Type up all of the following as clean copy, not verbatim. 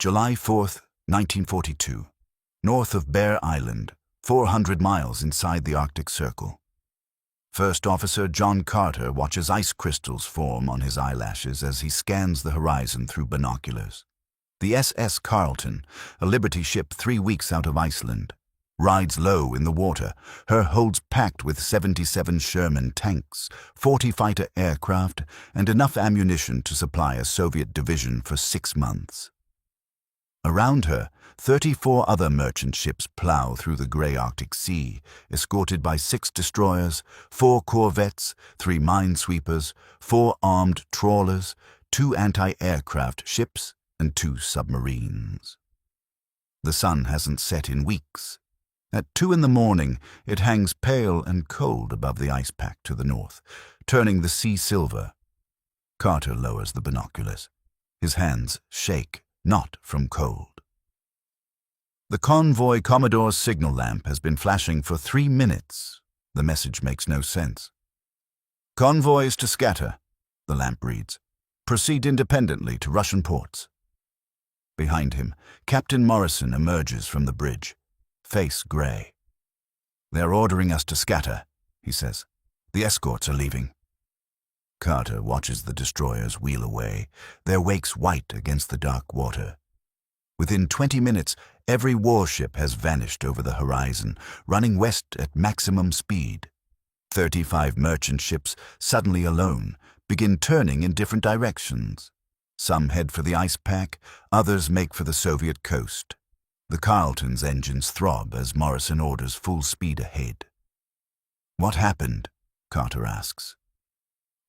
July 4th, 1942. North of Bear Island, 400 miles inside the Arctic Circle. First Officer John Carter watches ice crystals form on his eyelashes as he scans the horizon through binoculars. The SS Carleton, a Liberty ship 3 weeks out of Iceland, rides low in the water, her holds packed with 77 Sherman tanks, 40 fighter aircraft, and enough ammunition to supply a Soviet division for 6 months. Around her, 34 other merchant ships plow through the grey Arctic Sea, escorted by 6 destroyers, 4 corvettes, 3 minesweepers, 4 armed trawlers, 2 anti-aircraft ships, and 2 submarines. The sun hasn't set in weeks. At 2 in the morning, it hangs pale and cold above the ice pack to the north, turning the sea silver. Carter lowers the binoculars. His hands shake, not from cold. The convoy Commodore's signal lamp has been flashing for 3 minutes. The message makes no sense. "Convoys to scatter," the lamp reads. "Proceed independently to Russian ports." Behind him, Captain Morrison emerges from the bridge, face grey. "They're ordering us to scatter," he says. "The escorts are leaving." Carter watches the destroyers wheel away, their wakes white against the dark water. Within 20 minutes, every warship has vanished over the horizon, running west at maximum speed. 35 merchant ships, suddenly alone, begin turning in different directions. Some head for the ice pack, others make for the Soviet coast. The Carleton's engines throb as Morrison orders full speed ahead. "What happened?" Carter asks.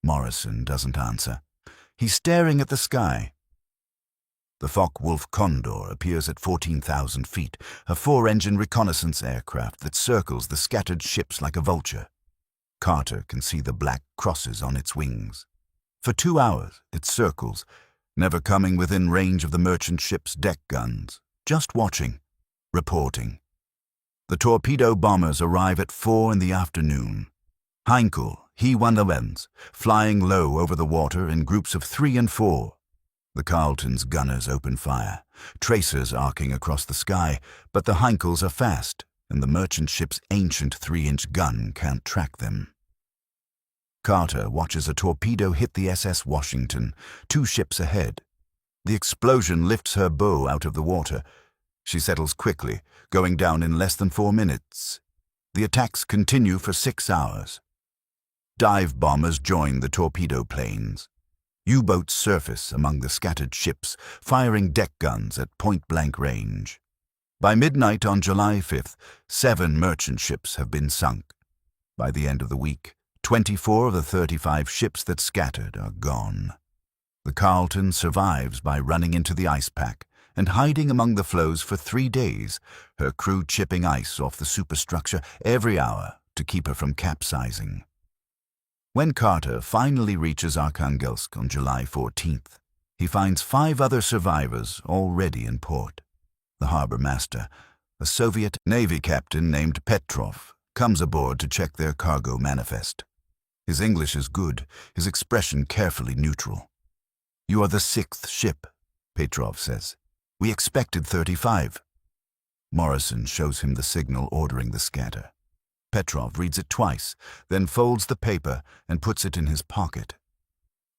Morrison doesn't answer. He's staring at the sky. The Focke-Wulf Condor appears at 14,000 feet, a 4-engine reconnaissance aircraft that circles the scattered ships like a vulture. Carter can see the black crosses on its wings. For 2 hours, it circles, never coming within range of the merchant ship's deck guns, just watching, reporting. The torpedo bombers arrive at 4 in the afternoon. Heinkel, He-111s, flying low over the water in groups of 3 and 4. The Carleton's gunners open fire, tracers arcing across the sky, but the Heinkels are fast, and the merchant ship's ancient 3-inch gun can't track them. Carter watches a torpedo hit the SS Washington, 2 ships ahead. The explosion lifts her bow out of the water. She settles quickly, going down in less than 4 minutes. The attacks continue for 6 hours. Dive bombers join the torpedo planes. U-boats surface among the scattered ships, firing deck guns at point-blank range. By midnight on July 5th, 7 merchant ships have been sunk. By the end of the week, 24 of the 35 ships that scattered are gone. The Carleton survives by running into the ice pack and hiding among the floes for 3 days, her crew chipping ice off the superstructure every hour to keep her from capsizing. When Carter finally reaches Arkhangelsk on July 14th, he finds 5 other survivors already in port. The harbor master, a Soviet Navy captain named Petrov, comes aboard to check their cargo manifest. His English is good, his expression carefully neutral. "You are the 6th ship," Petrov says. "We expected 35. Morrison shows him the signal ordering the scatter. Petrov reads it twice, then folds the paper and puts it in his pocket.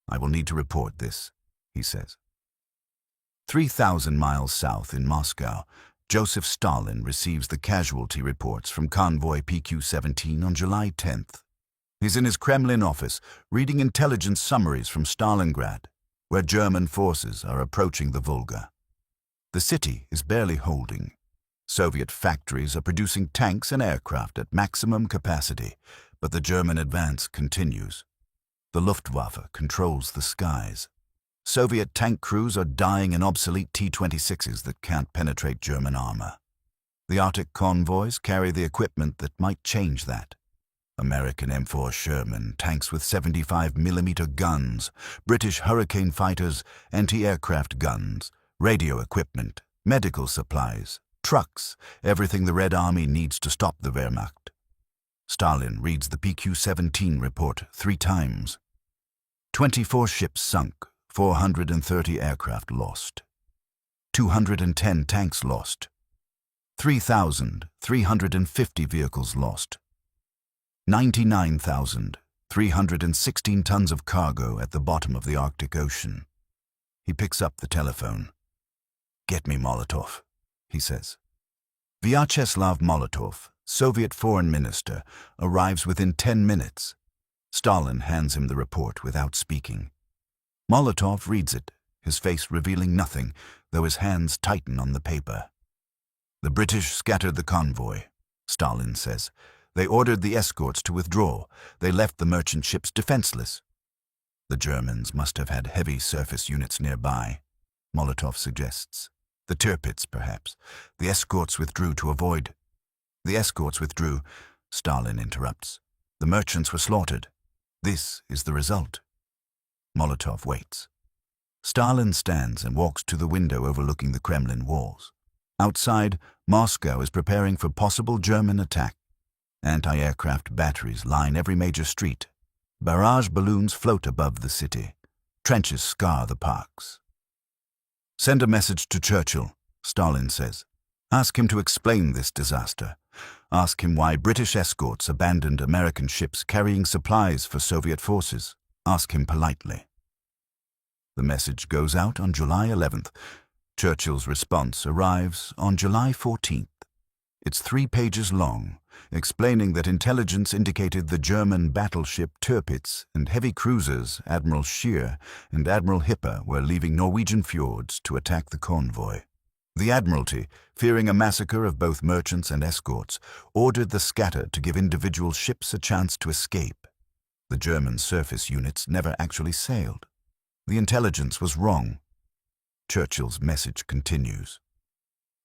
"I will need to report this," he says. 3,000 miles south in Moscow, Joseph Stalin receives the casualty reports from convoy PQ-17 on July 10th. He's in his Kremlin office, reading intelligence summaries from Stalingrad, where German forces are approaching the Volga. The city is barely holding. Soviet factories are producing tanks and aircraft at maximum capacity, but the German advance continues. The Luftwaffe controls the skies. Soviet tank crews are dying in obsolete T-26s that can't penetrate German armor. The Arctic convoys carry the equipment that might change that. American M4 Sherman tanks with 75mm guns, British Hurricane fighters, anti-aircraft guns, radio equipment, medical supplies, trucks, everything the Red Army needs to stop the Wehrmacht. Stalin reads the PQ-17 report 3 times. 24 ships sunk, 430 aircraft lost. 210 tanks lost. 3,350 vehicles lost. 99,316 tons of cargo at the bottom of the Arctic Ocean. He picks up the telephone. "Get me Molotov," he says. Vyacheslav Molotov, Soviet foreign minister, arrives within 10 minutes. Stalin hands him the report without speaking. Molotov reads it, his face revealing nothing, though his hands tighten on the paper. "The British scattered the convoy," Stalin says. "They ordered the escorts to withdraw. They left the merchant ships defenseless." "The Germans must have had heavy surface units nearby," Molotov suggests. "The Tirpitz, perhaps. The escorts withdrew to avoid—" "The escorts withdrew," Stalin interrupts. "The merchants were slaughtered. This is the result." Molotov waits. Stalin stands and walks to the window overlooking the Kremlin walls. Outside, Moscow is preparing for possible German attack. Anti-aircraft batteries line every major street. Barrage balloons float above the city. Trenches scar the parks. "Send a message to Churchill," Stalin says. "Ask him to explain this disaster. Ask him why British escorts abandoned American ships carrying supplies for Soviet forces. Ask him politely." The message goes out on July 11th. Churchill's response arrives on July 14th. It's 3 pages long, explaining that intelligence indicated the German battleship Tirpitz and heavy cruisers Admiral Scheer and Admiral Hipper were leaving Norwegian fjords to attack the convoy. The Admiralty, fearing a massacre of both merchants and escorts, ordered the scatter to give individual ships a chance to escape. The German surface units never actually sailed. The intelligence was wrong. Churchill's message continues.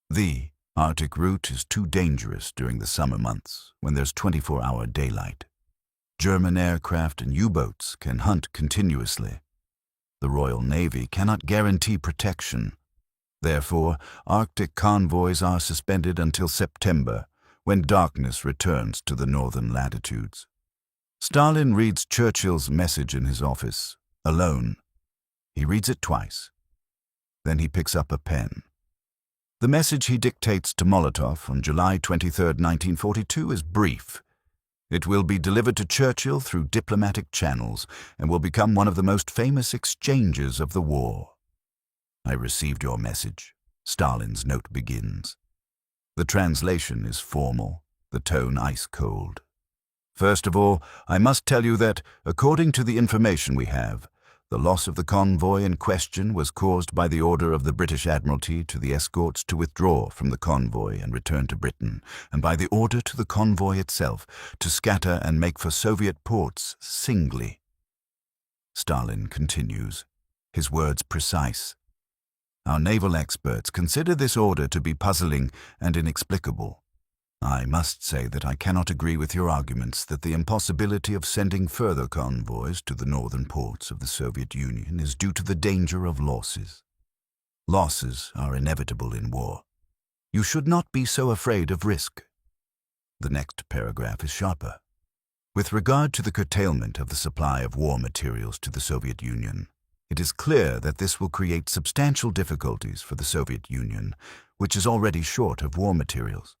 "The Arctic route is too dangerous during the summer months when there's 24-hour daylight. German aircraft and U-boats can hunt continuously. The Royal Navy cannot guarantee protection. Therefore, Arctic convoys are suspended until September, when darkness returns to the northern latitudes." Stalin reads Churchill's message in his office, alone. He reads it twice. Then he picks up a pen. The message he dictates to Molotov on July 23, 1942 is brief. It will be delivered to Churchill through diplomatic channels and will become one of the most famous exchanges of the war. "I received your message," Stalin's note begins. The translation is formal, the tone ice-cold. "First of all, I must tell you that, according to the information we have, the loss of the convoy in question was caused by the order of the British Admiralty to the escorts to withdraw from the convoy and return to Britain, and by the order to the convoy itself to scatter and make for Soviet ports singly." Stalin continues, his words precise. "Our naval experts consider this order to be puzzling and inexplicable. I must say that I cannot agree with your arguments that the impossibility of sending further convoys to the northern ports of the Soviet Union is due to the danger of losses. Losses are inevitable in war. You should not be so afraid of risk." The next paragraph is sharper. "With regard to the curtailment of the supply of war materials to the Soviet Union, it is clear that this will create substantial difficulties for the Soviet Union, which is already short of war materials.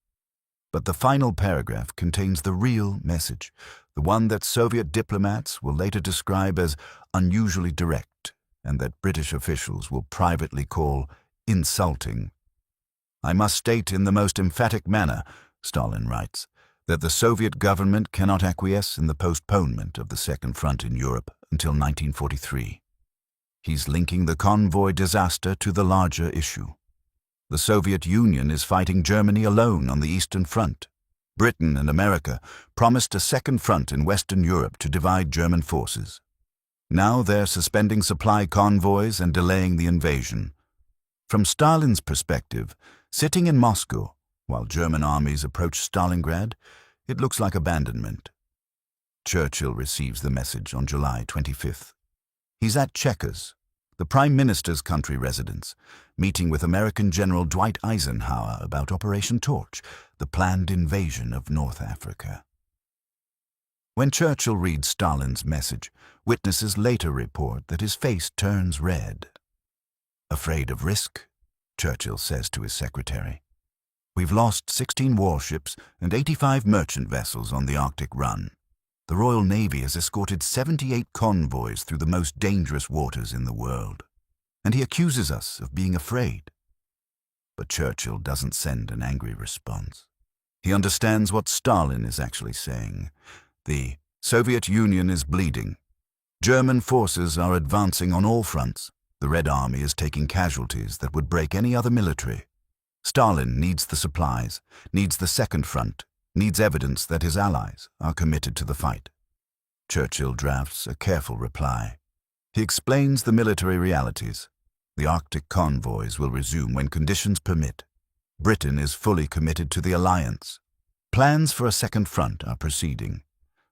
But the final paragraph contains the real message, the one that Soviet diplomats will later describe as unusually direct, and that British officials will privately call insulting. I must state in the most emphatic manner, Stalin writes, that the Soviet government cannot acquiesce in the postponement of the Second Front in Europe until 1943. He's linking the convoy disaster to the larger issue. The Soviet Union is fighting Germany alone on the Eastern Front. Britain and America promised a second front in Western Europe to divide German forces. Now they're suspending supply convoys and delaying the invasion. From Stalin's perspective, sitting in Moscow while German armies approach Stalingrad, it looks like abandonment. Churchill receives the message on July 25th. He's at Chequers, the Prime Minister's country residence, meeting with American General Dwight Eisenhower about Operation Torch, the planned invasion of North Africa. When Churchill reads Stalin's message, witnesses later report that his face turns red. Afraid of risk? Churchill says to his secretary. We've lost 16 warships and 85 merchant vessels on the Arctic run. The Royal Navy has escorted 78 convoys through the most dangerous waters in the world. And he accuses us of being afraid. But Churchill doesn't send an angry response. He understands what Stalin is actually saying. The Soviet Union is bleeding. German forces are advancing on all fronts. The Red Army is taking casualties that would break any other military. Stalin needs the supplies, needs the second front, needs evidence that his allies are committed to the fight. Churchill drafts a careful reply. He explains the military realities. The Arctic convoys will resume when conditions permit. Britain is fully committed to the alliance. Plans for a second front are proceeding.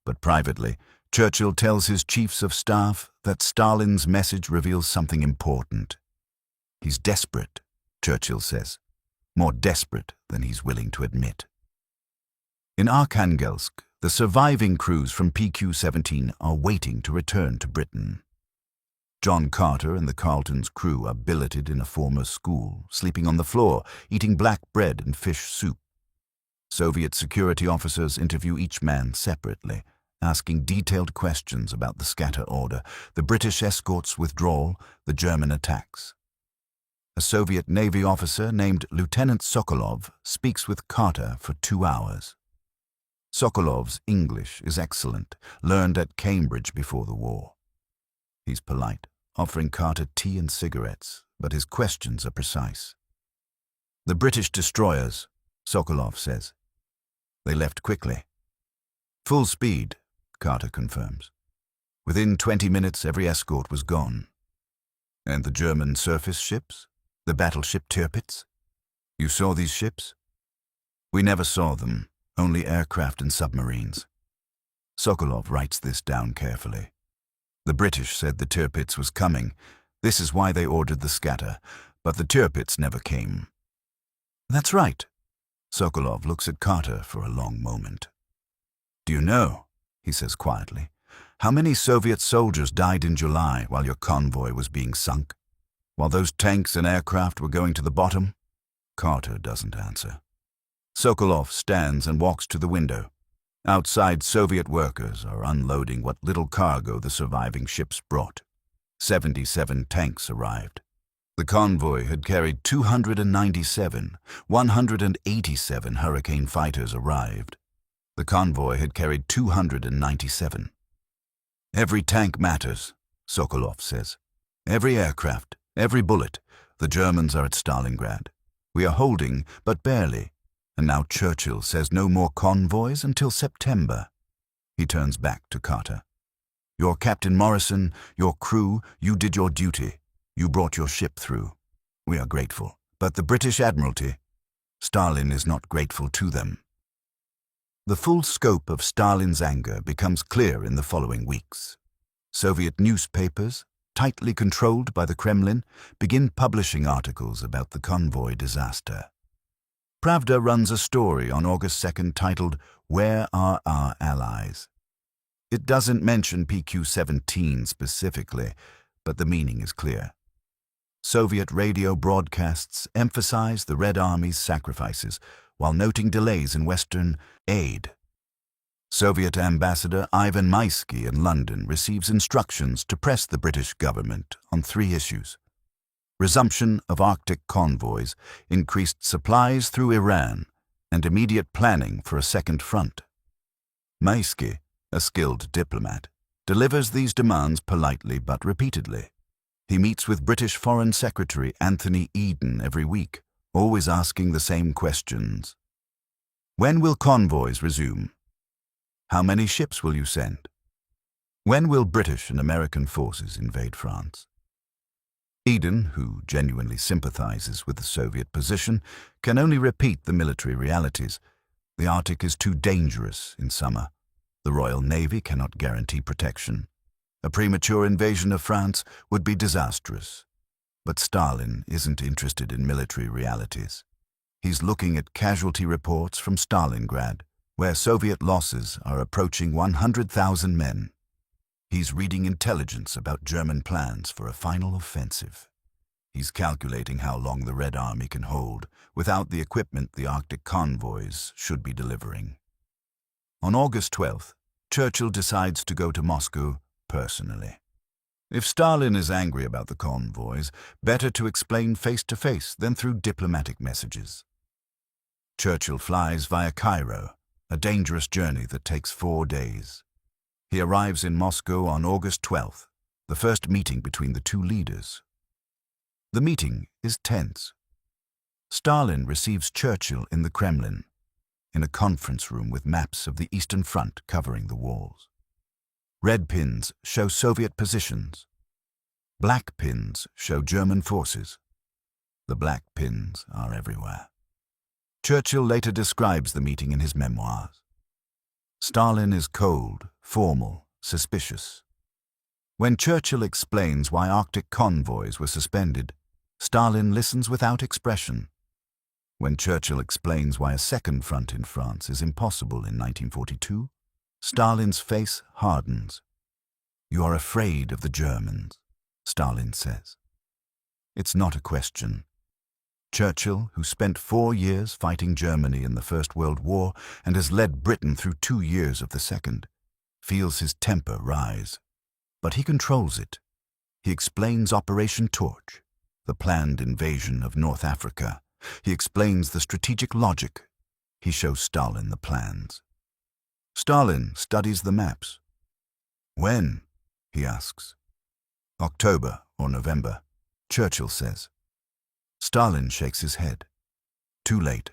But privately, Churchill tells his chiefs of staff that Stalin's message reveals something important. He's desperate, Churchill says, more desperate than he's willing to admit. In Arkhangelsk, the surviving crews from PQ-17 are waiting to return to Britain. John Carter and the Carleton's crew are billeted in a former school, sleeping on the floor, eating black bread and fish soup. Soviet security officers interview each man separately, asking detailed questions about the scatter order, the British escort's withdrawal, the German attacks. A Soviet Navy officer named Lieutenant Sokolov speaks with Carter for 2 hours. Sokolov's English is excellent, learned at Cambridge before the war. He's polite, offering Carter tea and cigarettes, but his questions are precise. The British destroyers, Sokolov says. They left quickly. Full speed, Carter confirms. Within 20 minutes, every escort was gone. And the German surface ships? The battleship Tirpitz? You saw these ships? We never saw them, only aircraft and submarines. Sokolov writes this down carefully. The British said the Tirpitz was coming. This is why they ordered the scatter, but the Tirpitz never came. That's right. Sokolov looks at Carter for a long moment. Do you know, he says quietly, how many Soviet soldiers died in July while your convoy was being sunk? While those tanks and aircraft were going to the bottom? Carter doesn't answer. Sokolov stands and walks to the window. Outside, Soviet workers are unloading what little cargo the surviving ships brought. 77 tanks arrived. The convoy had carried 297. 187 Hurricane fighters arrived. The convoy had carried 297. Every tank matters, Sokolov says. Every aircraft, every bullet. The Germans are at Stalingrad. We are holding, but barely. And now Churchill says no more convoys until September. He turns back to Carter. You're Captain Morrison, your crew, you did your duty. You brought your ship through. We are grateful. But the British Admiralty, Stalin is not grateful to them. The full scope of Stalin's anger becomes clear in the following weeks. Soviet newspapers, tightly controlled by the Kremlin, begin publishing articles about the convoy disaster. Pravda runs a story on August 2nd titled, Where Are Our Allies? It doesn't mention PQ-17 specifically, but the meaning is clear. Soviet radio broadcasts emphasize the Red Army's sacrifices while noting delays in Western aid. Soviet Ambassador Ivan Maisky in London receives instructions to press the British government on 3 issues. Resumption of Arctic convoys, increased supplies through Iran, and immediate planning for a second front. Maisky, a skilled diplomat, delivers these demands politely but repeatedly. He meets with British Foreign Secretary Anthony Eden every week, always asking the same questions. When will convoys resume? How many ships will you send? When will British and American forces invade France? Eden, who genuinely sympathizes with the Soviet position, can only repeat the military realities. The Arctic is too dangerous in summer. The Royal Navy cannot guarantee protection. A premature invasion of France would be disastrous. But Stalin isn't interested in military realities. He's looking at casualty reports from Stalingrad, where Soviet losses are approaching 100,000 men. He's reading intelligence about German plans for a final offensive. He's calculating how long the Red Army can hold without the equipment the Arctic convoys should be delivering. On August 12th, Churchill decides to go to Moscow personally. If Stalin is angry about the convoys, better to explain face-to-face than through diplomatic messages. Churchill flies via Cairo, a dangerous journey that takes 4 days. He arrives in Moscow on August 12th, the first meeting between the two leaders. The meeting is tense. Stalin receives Churchill in the Kremlin, in a conference room with maps of the Eastern Front covering the walls. Red pins show Soviet positions. Black pins show German forces. The black pins are everywhere. Churchill later describes the meeting in his memoirs. Stalin is cold, formal, suspicious. When Churchill explains why Arctic convoys were suspended, Stalin listens without expression. When Churchill explains why a second front in France is impossible in 1942, Stalin's face hardens. "You are afraid of the Germans," Stalin says. It's not a question. Churchill, who spent 4 years fighting Germany in the First World War and has led Britain through 2 years of the Second, feels his temper rise. But he controls it. He explains Operation Torch, the planned invasion of North Africa. He explains the strategic logic. He shows Stalin the plans. Stalin studies the maps. "When?" he asks. "October or November," Churchill says. Stalin shakes his head. "Too late.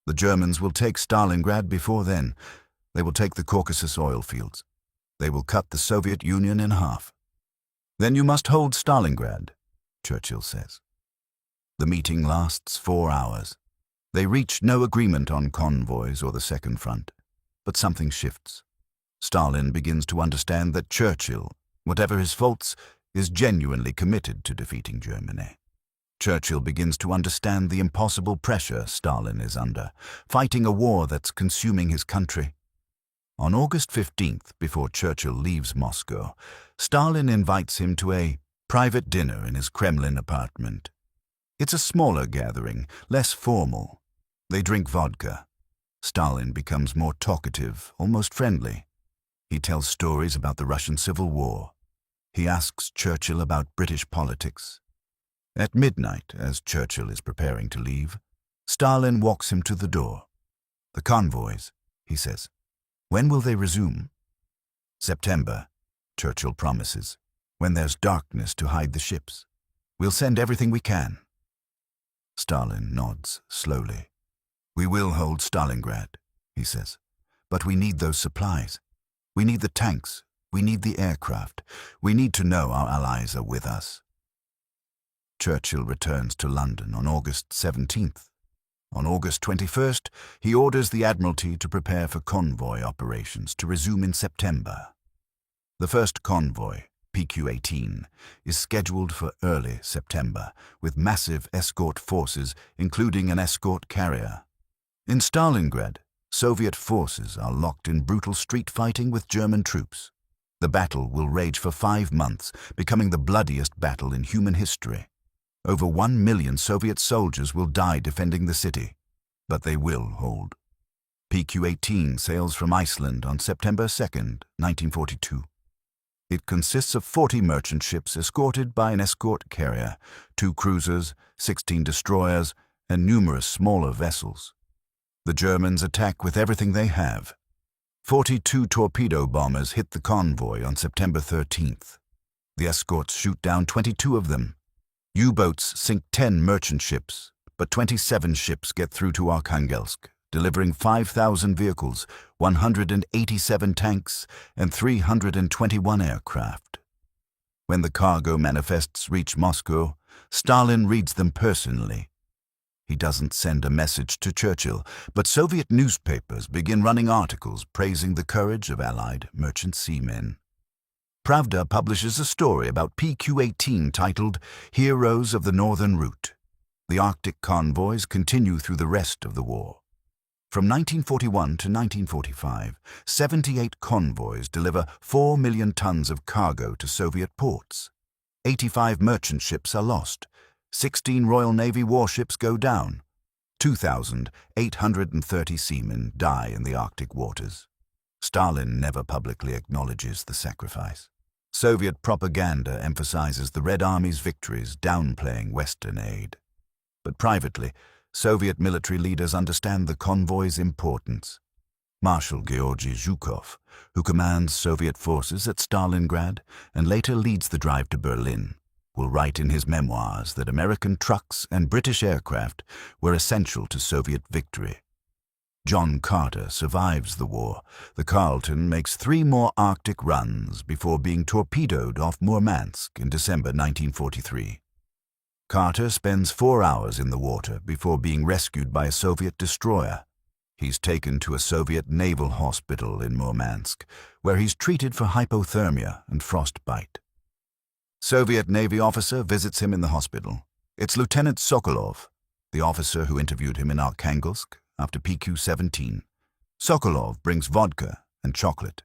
The Germans will take Stalingrad before then. They will take the Caucasus oil fields. They will cut the Soviet Union in half." "Then you must hold Stalingrad," Churchill says. The meeting lasts 4 hours. They reach no agreement on convoys or the Second Front, but something shifts. Stalin begins to understand that Churchill, whatever his faults, is genuinely committed to defeating Germany. Churchill begins to understand the impossible pressure Stalin is under, fighting a war that's consuming his country. On August 15th, before Churchill leaves Moscow, Stalin invites him to a private dinner in his Kremlin apartment. It's a smaller gathering, less formal. They drink vodka. Stalin becomes more talkative, almost friendly. He tells stories about the Russian Civil War. He asks Churchill about British politics. At midnight, as Churchill is preparing to leave, Stalin walks him to the door. "The convoys," he says. "When will they resume?" "September," Churchill promises, "when there's darkness to hide the ships. We'll send everything we can." Stalin nods slowly. "We will hold Stalingrad," he says, "but we need those supplies. We need the tanks. We need the aircraft. We need to know our allies are with us." Churchill returns to London on August 17th. On August 21st, he orders the Admiralty to prepare for convoy operations to resume in September. The first convoy, PQ-18, is scheduled for early September, with massive escort forces, including an escort carrier. In Stalingrad, Soviet forces are locked in brutal street fighting with German troops. The battle will rage for 5 months, becoming the bloodiest battle in human history. Over 1 million Soviet soldiers will die defending the city, but they will hold. PQ-18 sails from Iceland on September 2nd, 1942. It consists of 40 merchant ships escorted by an escort carrier, 2 cruisers, 16 destroyers, and numerous smaller vessels. The Germans attack with everything they have. 42 torpedo bombers hit the convoy on September 13th. The escorts shoot down 22 of them. U-boats sink 10 merchant ships, but 27 ships get through to Arkhangelsk, delivering 5,000 vehicles, 187 tanks, and 321 aircraft. When the cargo manifests reach Moscow, Stalin reads them personally. He doesn't send a message to Churchill, but Soviet newspapers begin running articles praising the courage of Allied merchant seamen. Pravda publishes a story about PQ-18 titled "Heroes of the Northern Route." The Arctic convoys continue through the rest of the war. From 1941 to 1945, 78 convoys deliver 4 million tons of cargo to Soviet ports. 85 merchant ships are lost. 16 Royal Navy warships go down. 2,830 seamen die in the Arctic waters. Stalin never publicly acknowledges the sacrifice. Soviet propaganda emphasizes the Red Army's victories, downplaying Western aid. But privately, Soviet military leaders understand the convoy's importance. Marshal Georgy Zhukov, who commands Soviet forces at Stalingrad and later leads the drive to Berlin, will write in his memoirs that American trucks and British aircraft were essential to Soviet victory. John Carter survives the war. The Carleton makes 3 more Arctic runs before being torpedoed off Murmansk in December 1943. Carter spends 4 hours in the water before being rescued by a Soviet destroyer. He's taken to a Soviet naval hospital in Murmansk, where he's treated for hypothermia and frostbite. Soviet Navy officer visits him in the hospital. It's Lieutenant Sokolov, the officer who interviewed him in Arkhangelsk after PQ-17. Sokolov brings vodka and chocolate.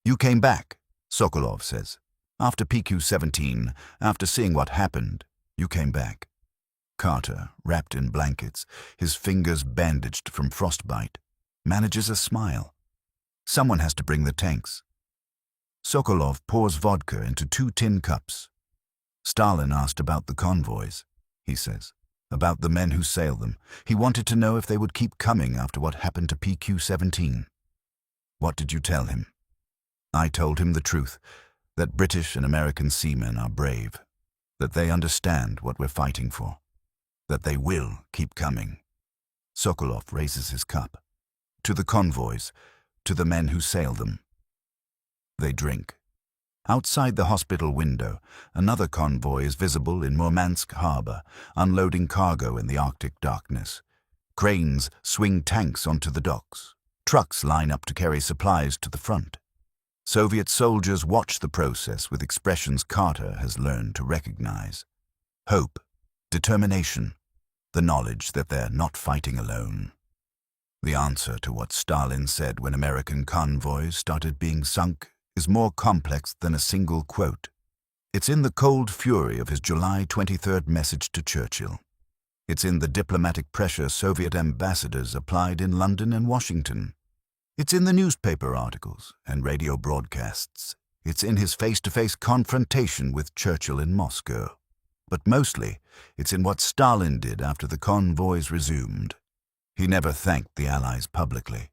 "You came back," Sokolov says. "After PQ-17, after seeing what happened, you came back." Carter, wrapped in blankets, his fingers bandaged from frostbite, manages a smile. Someone has to bring the tanks. Sokolov pours vodka into 2 tin cups. "Stalin asked about the convoys," he says, "about the men who sailed them. He wanted to know if they would keep coming after what happened to PQ-17. "What did you tell him?" "I told him the truth, that British and American seamen are brave, that they understand what we're fighting for, that they will keep coming." Sokolov raises his cup. "To the convoys, to the men who sailed them." They drink. Outside the hospital window, another convoy is visible in Murmansk harbor, unloading cargo in the Arctic darkness. Cranes swing tanks onto the docks. Trucks line up to carry supplies to the front. Soviet soldiers watch the process with expressions Carter has learned to recognize. Hope, determination, the knowledge that they're not fighting alone. The answer to what Stalin said when American convoys started being sunk is more complex than a single quote. It's in the cold fury of his July 23rd message to Churchill. It's in the diplomatic pressure Soviet ambassadors applied in London and Washington. It's in the newspaper articles and radio broadcasts. It's in his face-to-face confrontation with Churchill in Moscow. But mostly, it's in what Stalin did after the convoys resumed. He never thanked the Allies publicly.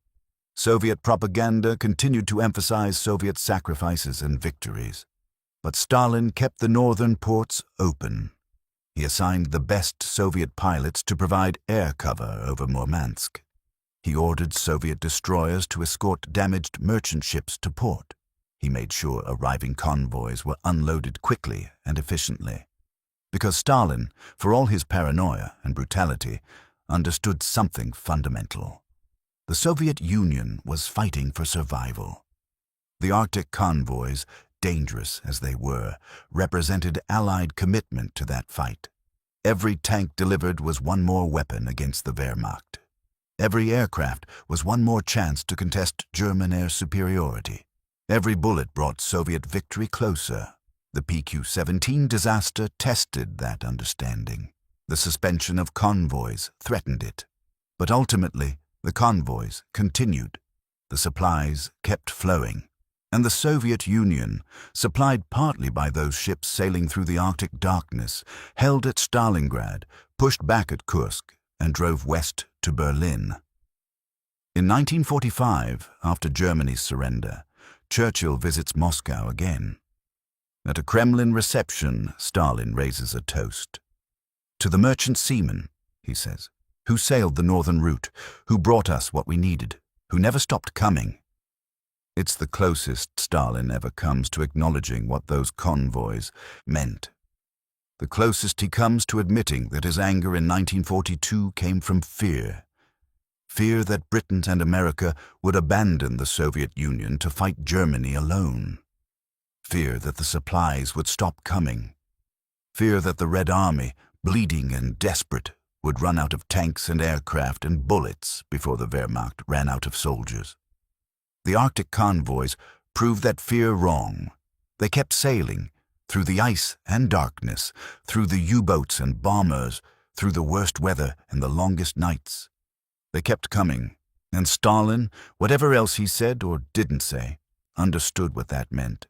Soviet propaganda continued to emphasize Soviet sacrifices and victories. But Stalin kept the northern ports open. He assigned the best Soviet pilots to provide air cover over Murmansk. He ordered Soviet destroyers to escort damaged merchant ships to port. He made sure arriving convoys were unloaded quickly and efficiently. Because Stalin, for all his paranoia and brutality, understood something fundamental. The Soviet Union was fighting for survival. The Arctic convoys, dangerous as they were, represented Allied commitment to that fight. Every tank delivered was one more weapon against the Wehrmacht. Every aircraft was one more chance to contest German air superiority. Every bullet brought Soviet victory closer. The PQ-17 disaster tested that understanding. The suspension of convoys threatened it. But ultimately, the convoys continued. The supplies kept flowing. And the Soviet Union, supplied partly by those ships sailing through the Arctic darkness, held at Stalingrad, pushed back at Kursk, and drove west to Berlin. In 1945, after Germany's surrender, Churchill visits Moscow again. At a Kremlin reception, Stalin raises a toast. "To the merchant seamen," he says, "who sailed the northern route, who brought us what we needed, who never stopped coming." It's the closest Stalin ever comes to acknowledging what those convoys meant. The closest he comes to admitting that his anger in 1942 came from fear. Fear that Britain and America would abandon the Soviet Union to fight Germany alone. Fear that the supplies would stop coming. Fear that the Red Army, bleeding and desperate, would run out of tanks and aircraft and bullets before the Wehrmacht ran out of soldiers. The Arctic convoys proved that fear wrong. They kept sailing through the ice and darkness, through the U-boats and bombers, through the worst weather and the longest nights. They kept coming, and Stalin, whatever else he said or didn't say, understood what that meant.